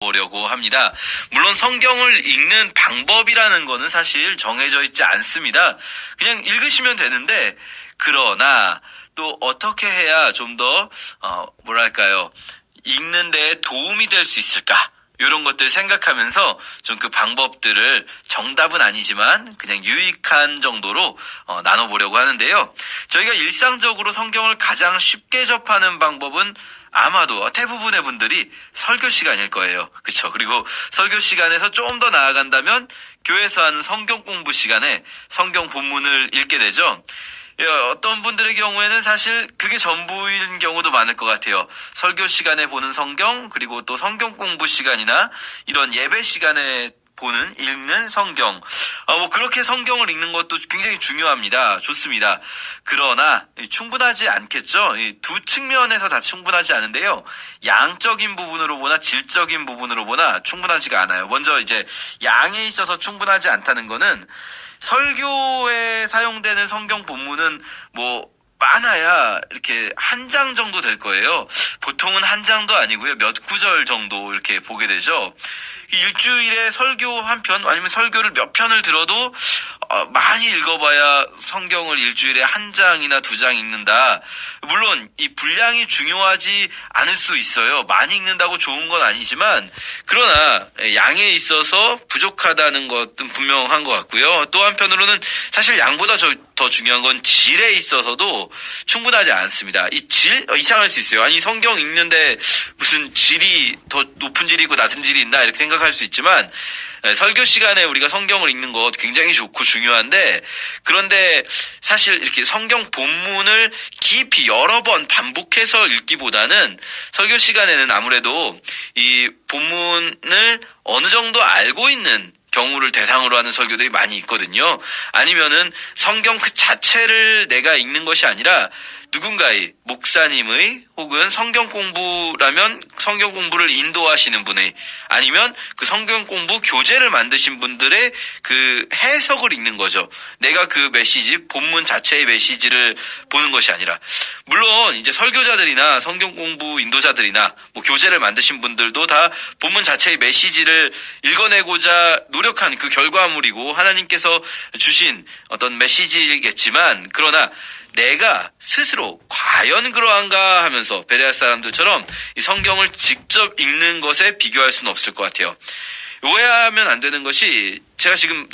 보려고 합니다. 물론 성경을 읽는 방법이라는 거는 사실 정해져 있지 않습니다. 그냥 읽으시면 되는데, 그러나 또 어떻게 해야 좀 더 읽는 데 도움이 될 수 있을까? 이런 것들 생각하면서 좀 그 방법들을 정답은 아니지만 그냥 유익한 정도로 나눠보려고 하는데요. 저희가 일상적으로 성경을 가장 쉽게 접하는 방법은 아마도 대부분의 분들이 설교 시간일 거예요. 그렇죠? 그리고 설교 시간에서 좀 더 나아간다면 교회에서 하는 성경 공부 시간에 성경 본문을 읽게 되죠. 어떤 분들의 경우에는 사실 그게 전부인 경우도 많을 것 같아요. 설교 시간에 보는 성경, 그리고 또 성경 공부 시간이나 이런 예배 시간에 읽는 성경. 그렇게 성경을 읽는 것도 굉장히 중요합니다. 좋습니다. 그러나 충분하지 않겠죠? 두 측면에서 다 충분하지 않은데요. 양적인 부분으로 보나 질적인 부분으로 보나 충분하지가 않아요. 먼저 이제 양에 있어서 충분하지 않다는 거는 설교에 사용되는 성경 본문은 많아야 이렇게 한 장 정도 될 거예요. 보통은 한 장도 아니고요. 몇 구절 정도 이렇게 보게 되죠. 일주일에 설교 한 편 아니면 설교를 몇 편을 들어도 많이 읽어봐야 성경을 일주일에 한 장이나 두 장 읽는다. 물론 이 분량이 중요하지 않을 수 있어요. 많이 읽는다고 좋은 건 아니지만, 그러나 양에 있어서 부족하다는 것은 분명한 것 같고요. 또 한편으로는 사실 양보다 더 중요한 건 질에 있어서도 충분하지 않습니다. 이 질? 이상할 수 있어요. 아니, 성경 읽는데 무슨 질이 더 높은 질이 있고 낮은 질이 있나 이렇게 생각할 수 있지만, 설교 시간에 우리가 성경을 읽는 것 굉장히 좋고 중요한데, 그런데 사실 이렇게 성경 본문을 깊이 여러 번 반복해서 읽기보다는 설교 시간에는 아무래도 이 본문을 어느 정도 알고 있는 경우를 대상으로 하는 설교들이 많이 있거든요. 아니면은 성경 그 자체를 내가 읽는 것이 아니라 누군가의, 목사님의, 혹은 성경 공부라면 성경 공부를 인도하시는 분의, 아니면 그 성경 공부 교재를 만드신 분들의 그 해석을 읽는 거죠. 내가 그 메시지, 본문 자체의 메시지를 보는 것이 아니라. 물론 이제 설교자들이나 성경 공부 인도자들이나 교재를 만드신 분들도 다 본문 자체의 메시지를 읽어내고자 노력한 그 결과물이고 하나님께서 주신 어떤 메시지겠지만, 그러나 내가 스스로 과연 그러한가 하면서 베레아 사람들처럼 이 성경을 직접 읽는 것에 비교할 수는 없을 것 같아요. 오해하면 안 되는 것이, 제가 지금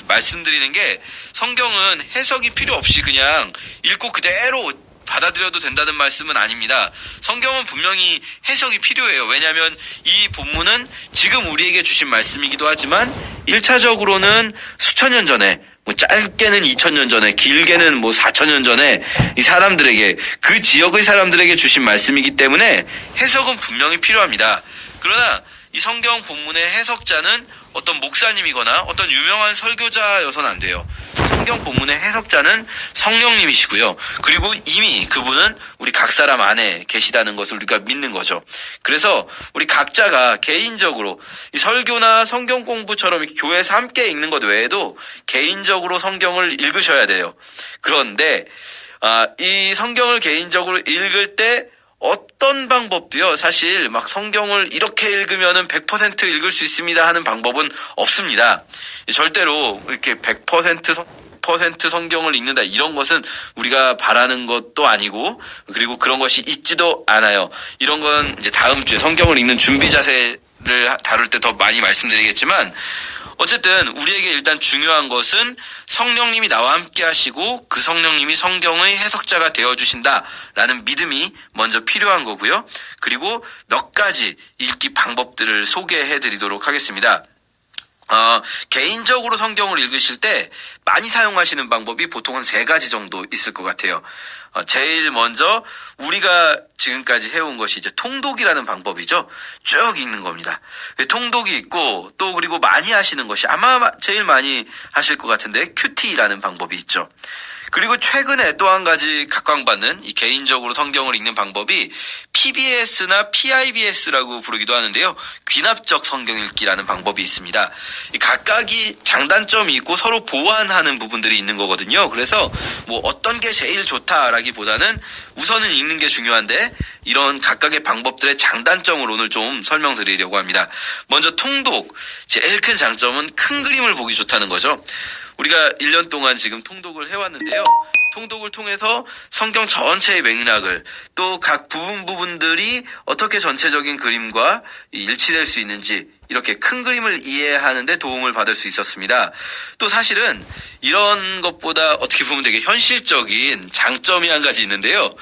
말씀드리는 게 성경은 해석이 필요 없이 그냥 읽고 그대로 받아들여도 된다는 말씀은 아닙니다. 성경은 분명히 해석이 필요해요. 왜냐하면 이 본문은 지금 우리에게 주신 말씀이기도 하지만 1차적으로는 수천 년 전에, 짧게는 2000년 전에, 길게는 4000년 전에 이 사람들에게, 그 지역의 사람들에게 주신 말씀이기 때문에 해석은 분명히 필요합니다. 그러나 이 성경 본문의 해석자는 어떤 목사님이거나 어떤 유명한 설교자여서는 안 돼요. 성경 본문의 해석자는 성령님이시고요. 그리고 이미 그분은 우리 각 사람 안에 계시다는 것을 우리가 믿는 거죠. 그래서 우리 각자가 개인적으로 이 설교나 성경 공부처럼 이렇게 교회에서 함께 읽는 것 외에도 개인적으로 성경을 읽으셔야 돼요. 그런데 이 성경을 개인적으로 읽을 때 어떤 방법도요, 사실 성경을 이렇게 읽으면은 100% 읽을 수 있습니다 하는 방법은 없습니다. 절대로 이렇게 100% 성경을 읽는다, 이런 것은 우리가 바라는 것도 아니고, 그리고 그런 것이 있지도 않아요. 이런 건 이제 다음 주에 성경을 읽는 준비 자세를 다룰 때 더 많이 말씀드리겠지만, 어쨌든 우리에게 일단 중요한 것은 성령님이 나와 함께 하시고 그 성령님이 성경의 해석자가 되어주신다라는 믿음이 먼저 필요한 거고요. 그리고 몇 가지 읽기 방법들을 소개해드리도록 하겠습니다. 개인적으로 성경을 읽으실 때 많이 사용하시는 방법이 보통 한 3가지 정도 있을 것 같아요. 제일 먼저 우리가 지금까지 해온 것이 이제 통독이라는 방법이죠. 쭉 읽는 겁니다. 통독이 있고, 또 그리고 많이 하시는 것이 아마 제일 많이 하실 것 같은데 큐티라는 방법이 있죠. 그리고 최근에 또 한 가지 각광받는 이 개인적으로 성경을 읽는 방법이 PBS나 PIBS라고 부르기도 하는데요. 귀납적 성경 읽기라는 방법이 있습니다. 각각이 장단점이 있고 서로 보완하는 부분들이 있는 거거든요. 그래서 어떤 게 제일 좋다라기 하기보다는 우선은 읽는 게 중요한데 이런 각각의 방법들의 장단점을 오늘 좀 설명드리려고 합니다. 먼저 통독, 제일 큰 장점은 큰 그림을 보기 좋다는 거죠. 우리가 1년 동안 지금 통독을 해왔는데요. 통독을 통해서 성경 전체의 맥락을 또 각 부분들이 어떻게 전체적인 그림과 일치될 수 있는지 이렇게 큰 그림을 이해하는데 도움을 받을 수 있었습니다. 또 사실은 이런 것보다 어떻게 보면 되게 현실적인 장점이 한 가지 있는데요.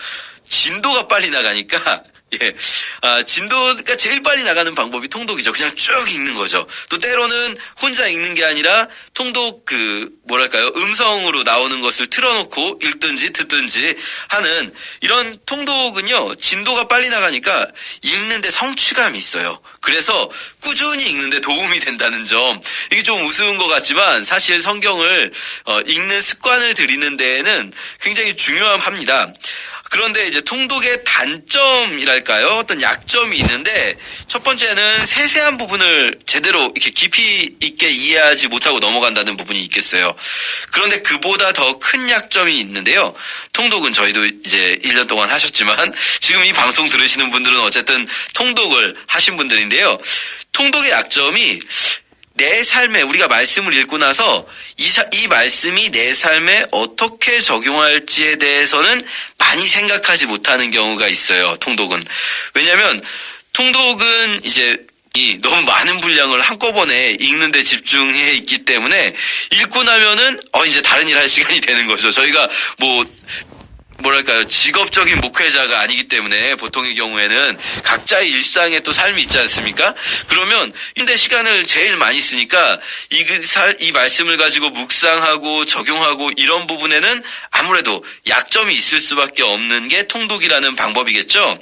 진도가 빨리 나가니까 진도가 제일 빨리 나가는 방법이 통독이죠. 그냥 쭉 읽는 거죠. 또 때로는 혼자 읽는 게 아니라 통독 음성으로 나오는 것을 틀어놓고 읽든지 듣든지 하는 이런 통독은요, 진도가 빨리 나가니까 읽는데 성취감이 있어요. 그래서 꾸준히 읽는데 도움이 된다는 점, 이게 좀 우스운 것 같지만 사실 성경을 읽는 습관을 들이는 데에는 굉장히 중요합니다. 그런데 이제 통독의 단점이랄까요? 어떤 약점이 있는데, 첫 번째는 세세한 부분을 제대로 이렇게 깊이 있게 이해하지 못하고 넘어간다는 부분이 있겠어요. 그런데 그보다 더 큰 약점이 있는데요. 통독은 저희도 이제 1년 동안 하셨지만 지금 이 방송 들으시는 분들은 어쨌든 통독을 하신 분들인데요. 통독의 약점이 내 삶에, 우리가 말씀을 읽고 나서 이 말씀이 내 삶에 어떻게 적용할지에 대해서는 많이 생각하지 못하는 경우가 있어요. 통독은. 왜냐하면 통독은 이제 너무 많은 분량을 한꺼번에 읽는데 집중해 있기 때문에 읽고 나면은 이제 다른 일 할 시간이 되는 거죠. 저희가 직업적인 목회자가 아니기 때문에 보통의 경우에는 각자의 일상에 또 삶이 있지 않습니까? 그러면 근데 시간을 제일 많이 쓰니까 이 말씀을 가지고 묵상하고 적용하고 이런 부분에는 아무래도 약점이 있을 수밖에 없는 게 통독이라는 방법이겠죠.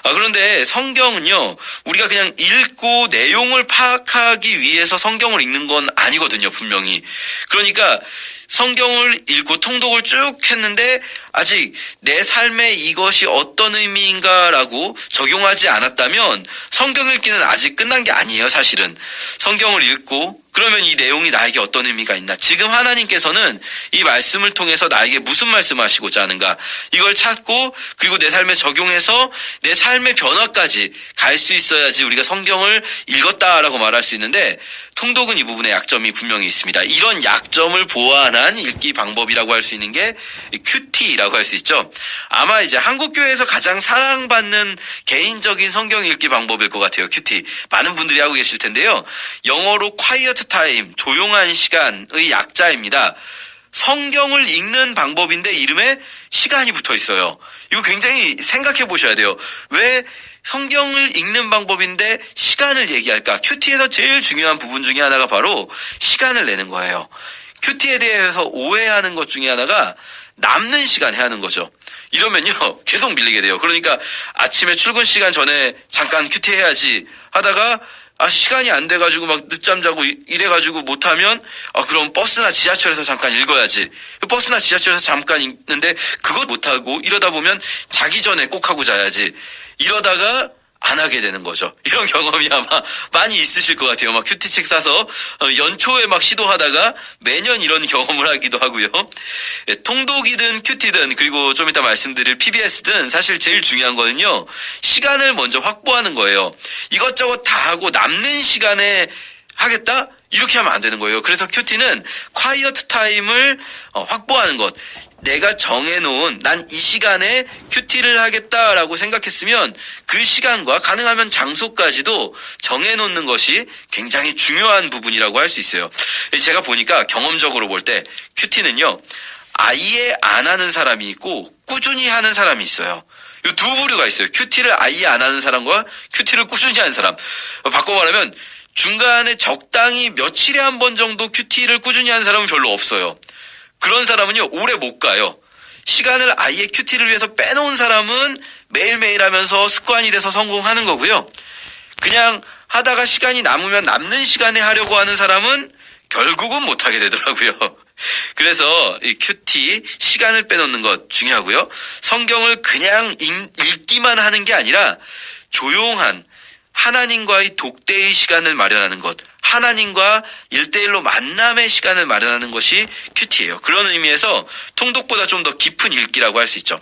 그런데 성경은요, 우리가 그냥 읽고 내용을 파악하기 위해서 성경을 읽는 건 아니거든요, 분명히. 그러니까 성경을 읽고 통독을 쭉 했는데 아직 내 삶에 이것이 어떤 의미인가라고 적용하지 않았다면 성경 읽기는 아직 끝난 게 아니에요, 사실은. 성경을 읽고 그러면 이 내용이 나에게 어떤 의미가 있나? 지금 하나님께서는 이 말씀을 통해서 나에게 무슨 말씀하시고자 하는가? 이걸 찾고 그리고 내 삶에 적용해서 내 삶의 변화까지 갈 수 있어야지 우리가 성경을 읽었다라고 말할 수 있는데, 통독은 이 부분에 약점이 분명히 있습니다. 이런 약점을 보완한 읽기 방법이라고 할 수 있는 게 큐티라고 할 수 있죠. 아마 이제 한국교회에서 가장 사랑받는 개인적인 성경 읽기 방법일 것 같아요. 큐티. 많은 분들이 하고 계실 텐데요. 영어로 quiet time, 조용한 시간의 약자입니다. 성경을 읽는 방법인데 이름에 시간이 붙어 있어요. 이거 굉장히 생각해 보셔야 돼요. 왜 성경을 읽는 방법인데 시간을 얘기할까? 큐티에서 제일 중요한 부분 중에 하나가 바로 시간을 내는 거예요. 큐티에 대해서 오해하는 것 중에 하나가 남는 시간에 하는 거죠. 이러면요, 계속 밀리게 돼요. 그러니까 아침에 출근 시간 전에 잠깐 큐티 해야지 하다가 시간이 안 돼가지고 막 늦잠 자고 이래가지고 못하면 그럼 버스나 지하철에서 잠깐 읽어야지. 버스나 지하철에서 잠깐 읽는데 그것 못하고 이러다 보면 자기 전에 꼭 하고 자야지. 이러다가 안 하게 되는 거죠. 이런 경험이 아마 많이 있으실 것 같아요. 막 큐티책 사서 연초에 막 시도하다가 매년 이런 경험을 하기도 하고요. 통독이든 큐티든 그리고 좀 이따 말씀드릴 PBS든 사실 제일 중요한 거는요, 시간을 먼저 확보하는 거예요. 이것저것 다 하고 남는 시간에 하겠다? 이렇게 하면 안 되는 거예요. 그래서 큐티는 quiet time을 확보하는 것. 내가 정해놓은 난 이 시간에 큐티를 하겠다라고 생각했으면 그 시간과 가능하면 장소까지도 정해놓는 것이 굉장히 중요한 부분이라고 할 수 있어요. 제가 보니까 경험적으로 볼 때 큐티는요, 아예 안 하는 사람이 있고 꾸준히 하는 사람이 있어요. 이 두 부류가 있어요. 큐티를 아예 안 하는 사람과 큐티를 꾸준히 하는 사람. 바꿔 말하면 중간에 적당히 며칠에 한 번 정도 큐티를 꾸준히 하는 사람은 별로 없어요. 그런 사람은요, 오래 못 가요. 시간을 아예 큐티를 위해서 빼놓은 사람은 매일매일 하면서 습관이 돼서 성공하는 거고요. 그냥 하다가 시간이 남으면 남는 시간에 하려고 하는 사람은 결국은 못하게 되더라고요. 그래서 이 큐티, 시간을 빼놓는 것 중요하고요. 성경을 그냥 읽기만 하는 게 아니라 조용한 하나님과의 독대의 시간을 마련하는 것, 하나님과 1대1로 만남의 시간을 마련하는 것이 큐티예요. 그런 의미에서 통독보다 좀 더 깊은 읽기라고 할 수 있죠.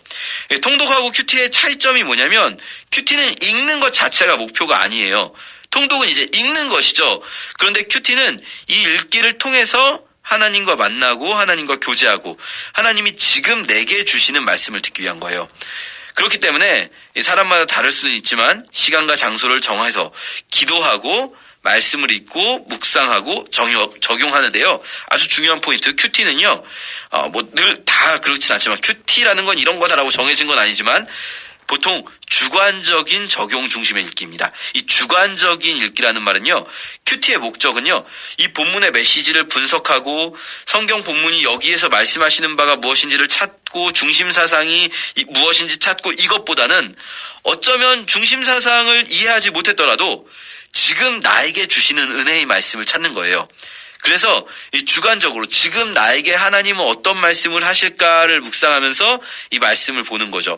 통독하고 큐티의 차이점이 뭐냐면 큐티는 읽는 것 자체가 목표가 아니에요. 통독은 이제 읽는 것이죠. 그런데 큐티는 이 읽기를 통해서 하나님과 만나고 하나님과 교제하고 하나님이 지금 내게 주시는 말씀을 듣기 위한 거예요. 그렇기 때문에 사람마다 다를 수는 있지만 시간과 장소를 정해서 기도하고 말씀을 읽고 묵상하고 적용하는데요. 아주 중요한 포인트 큐티는요. 늘 다 그렇진 않지만 큐티라는 건 이런 거다라고 정해진 건 아니지만 보통 주관적인 적용 중심의 읽기입니다. 이 주관적인 읽기라는 말은요. 큐티의 목적은요. 이 본문의 메시지를 분석하고 성경 본문이 여기에서 말씀하시는 바가 무엇인지를 찾고 중심 사상이 무엇인지 찾고 이것보다는 어쩌면 중심 사상을 이해하지 못했더라도 지금 나에게 주시는 은혜의 말씀을 찾는 거예요. 그래서 이 주관적으로 지금 나에게 하나님은 어떤 말씀을 하실까를 묵상하면서 이 말씀을 보는 거죠.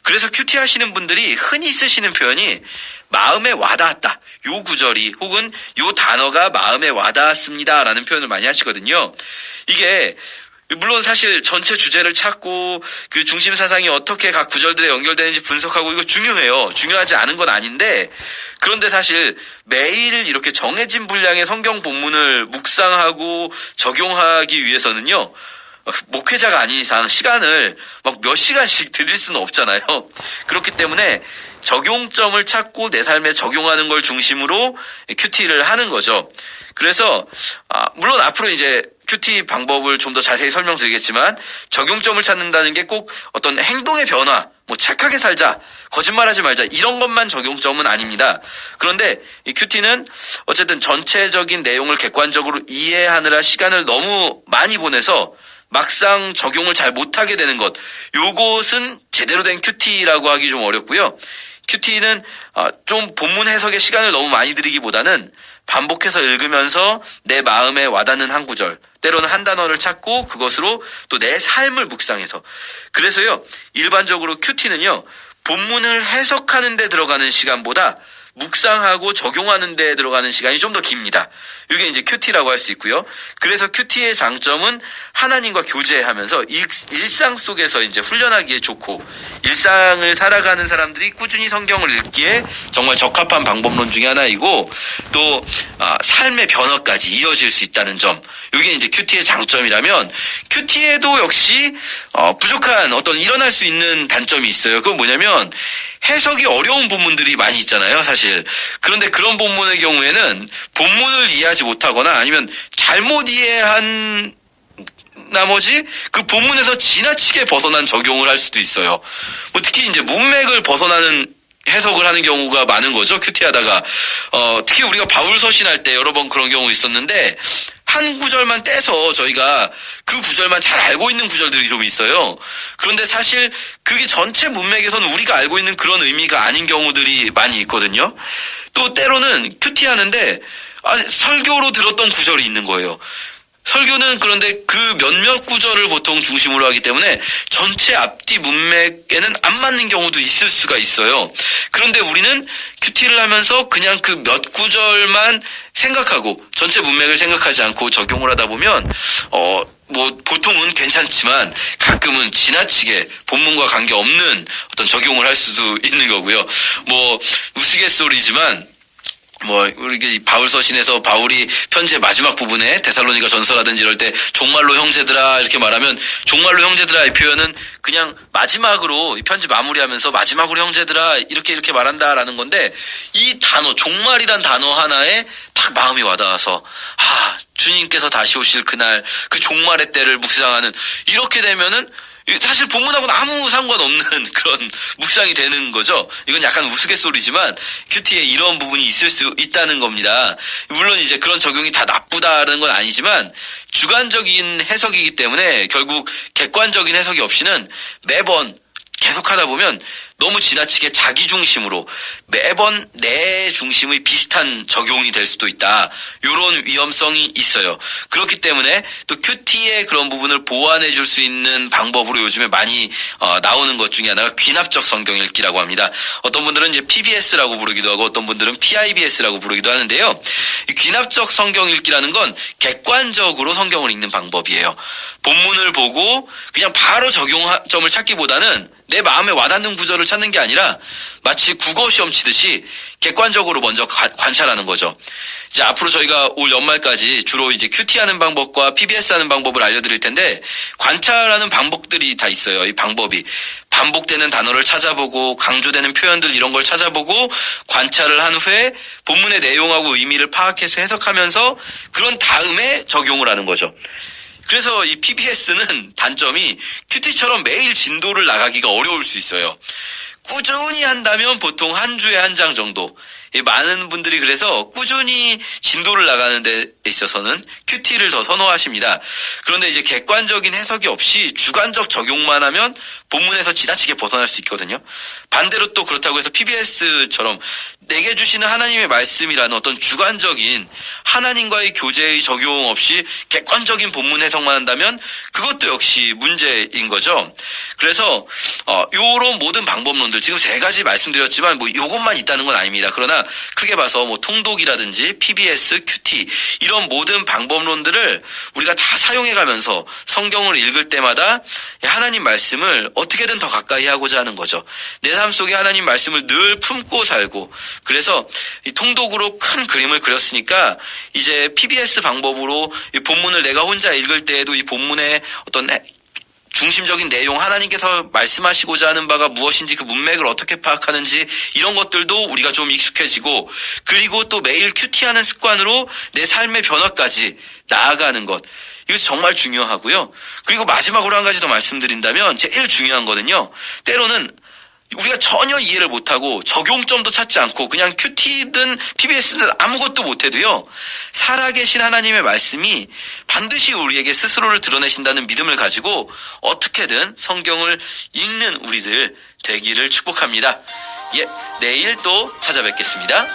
그래서 큐티 하시는 분들이 흔히 쓰시는 표현이 마음에 와닿았다. 요 구절이 혹은 요 단어가 마음에 와닿았습니다 라는 표현을 많이 하시거든요. 이게 물론 사실 전체 주제를 찾고 그 중심 사상이 어떻게 각 구절들에 연결되는지 분석하고 이거 중요해요. 중요하지 않은 건 아닌데 그런데 사실 매일 이렇게 정해진 분량의 성경 본문을 묵상하고 적용하기 위해서는요. 목회자가 아닌 이상 시간을 막 몇 시간씩 드릴 수는 없잖아요. 그렇기 때문에 적용점을 찾고 내 삶에 적용하는 걸 중심으로 큐티를 하는 거죠. 그래서 물론 앞으로 이제 큐티 방법을 좀 더 자세히 설명드리겠지만 적용점을 찾는다는 게 꼭 어떤 행동의 변화, 착하게 살자, 거짓말하지 말자 이런 것만 적용점은 아닙니다. 그런데 이 큐티는 어쨌든 전체적인 내용을 객관적으로 이해하느라 시간을 너무 많이 보내서 막상 적용을 잘 못하게 되는 것, 요것은 제대로 된 큐티라고 하기 좀 어렵고요. 큐티는 좀 본문 해석에 시간을 너무 많이 들이기보다는 반복해서 읽으면서 내 마음에 와닿는 한 구절, 때로는 한 단어를 찾고 그것으로 또 내 삶을 묵상해서. 그래서요, 일반적으로 큐티는요, 본문을 해석하는 데 들어가는 시간보다 묵상하고 적용하는 데 들어가는 시간이 좀 더 깁니다. 이게 이제 큐티라고 할 수 있고요. 그래서 큐티의 장점은 하나님과 교제하면서 일상 속에서 이제 훈련하기에 좋고 일상을 살아가는 사람들이 꾸준히 성경을 읽기에 정말 적합한 방법론 중에 하나이고 또 삶의 변화까지 이어질 수 있다는 점. 이게 이제 큐티의 장점이라면 큐티에도 역시 부족한 어떤 일어날 수 있는 단점이 있어요. 그건 뭐냐면 해석이 어려운 본문들이 많이 있잖아요, 사실. 그런데 그런 본문의 경우에는 본문을 이해하지 못하거나 아니면 잘못 이해한 나머지 그 본문에서 지나치게 벗어난 적용을 할 수도 있어요. 특히 이제 문맥을 벗어나는 해석을 하는 경우가 많은 거죠, 큐티하다가. 특히 우리가 바울 서신할 때 여러 번 그런 경우 있었는데 한 구절만 떼서 저희가 그 구절만 잘 알고 있는 구절들이 좀 있어요. 그런데 사실 그게 전체 문맥에서는 우리가 알고 있는 그런 의미가 아닌 경우들이 많이 있거든요. 또 때로는 큐티하는데 설교로 들었던 구절이 있는 거예요. 설교는 그런데 그 몇몇 구절을 보통 중심으로 하기 때문에 전체 앞뒤 문맥에는 안 맞는 경우도 있을 수가 있어요. 그런데 우리는 큐티를 하면서 그냥 그 몇 구절만 생각하고 전체 문맥을 생각하지 않고 적용을 하다 보면 보통은 괜찮지만 가끔은 지나치게 본문과 관계없는 어떤 적용을 할 수도 있는 거고요. 우스갯소리지만 우리 바울 서신에서 바울이 편지의 마지막 부분에 데살로니가 전서라든지 이럴 때 종말로 형제들아 이렇게 말하면 종말로 형제들아 이 표현은 그냥 마지막으로 이 편지 마무리하면서 마지막으로 형제들아 이렇게 말한다라는 건데 이 단어 종말이란 단어 하나에 딱 마음이 와닿아서 주님께서 다시 오실 그날 그 종말의 때를 묵상하는 이렇게 되면은 사실 본문하고는 아무 상관없는 그런 묵상이 되는 거죠. 이건 약간 우스갯소리지만 큐티에 이런 부분이 있을 수 있다는 겁니다. 물론 이제 그런 적용이 다 나쁘다는 건 아니지만 주관적인 해석이기 때문에 결국 객관적인 해석이 없이는 매번 계속하다 보면 너무 지나치게 자기 중심으로 매번 내 중심의 비슷한 적용이 될 수도 있다. 이런 위험성이 있어요. 그렇기 때문에 또 큐티의 그런 부분을 보완해 줄 수 있는 방법으로 요즘에 많이 나오는 것 중에 하나가 귀납적 성경 읽기라고 합니다. 어떤 분들은 이제 PBS라고 부르기도 하고 어떤 분들은 PIBS라고 부르기도 하는데요. 이 귀납적 성경 읽기라는 건 객관적으로 성경을 읽는 방법이에요. 본문을 보고 그냥 바로 적용점을 찾기보다는 내 마음에 와닿는 구절을 찾는 게 아니라 마치 국어시험 치듯이 객관적으로 먼저 관찰하는 거죠. 이제 앞으로 저희가 올 연말까지 주로 이제 큐티하는 방법과 PBS 하는 방법을 알려드릴 텐데, 관찰하는 방법들이 다 있어요. 이 방법이 반복되는 단어를 찾아보고 강조되는 표현들 이런 걸 찾아보고 관찰을 한 후에 본문의 내용하고 의미를 파악해서 해석하면서 그런 다음에 적용을 하는 거죠. 그래서 이 PBS는 단점이 큐티처럼 매일 진도를 나가기가 어려울 수 있어요. 꾸준히 한다면 보통 한 주에 한 장 정도. 많은 분들이 그래서 꾸준히 진도를 나가는 데 있어서는 큐티를 더 선호하십니다. 그런데 이제 객관적인 해석이 없이 주관적 적용만 하면 본문에서 지나치게 벗어날 수 있거든요. 반대로 또 그렇다고 해서 PBS처럼 내게 주시는 하나님의 말씀이라는 어떤 주관적인 하나님과의 교제의 적용 없이 객관적인 본문 해석만 한다면 그것도 역시 문제인 거죠. 그래서 요런 모든 방법론들 지금 3가지 말씀드렸지만 뭐 요것만 있다는 건 아닙니다. 그러나 크게 봐서 뭐 통독이라든지 PBS, 큐티 이런 모든 방법론들을 우리가 다 사용해가면서 성경을 읽을 때마다 하나님 말씀을 어떻게든 더 가까이 하고자 하는 거죠. 내 삶 속에 하나님 말씀을 늘 품고 살고, 그래서 이 통독으로 큰 그림을 그렸으니까 이제 PBS 방법으로 이 본문을 내가 혼자 읽을 때에도 이 본문의 어떤 중심적인 내용, 하나님께서 말씀하시고자 하는 바가 무엇인지 그 문맥을 어떻게 파악하는지 이런 것들도 우리가 좀 익숙해지고, 그리고 또 매일 큐티하는 습관으로 내 삶의 변화까지 나아가는 것, 이것이 정말 중요하고요. 그리고 마지막으로 한 가지 더 말씀드린다면 제일 중요한 거는요, 때로는 우리가 전혀 이해를 못하고 적용점도 찾지 않고 그냥 큐티든 PBS든 아무것도 못해도요, 살아계신 하나님의 말씀이 반드시 우리에게 스스로를 드러내신다는 믿음을 가지고 어떻게든 성경을 읽는 우리들 되기를 축복합니다. 내일 또 찾아뵙겠습니다.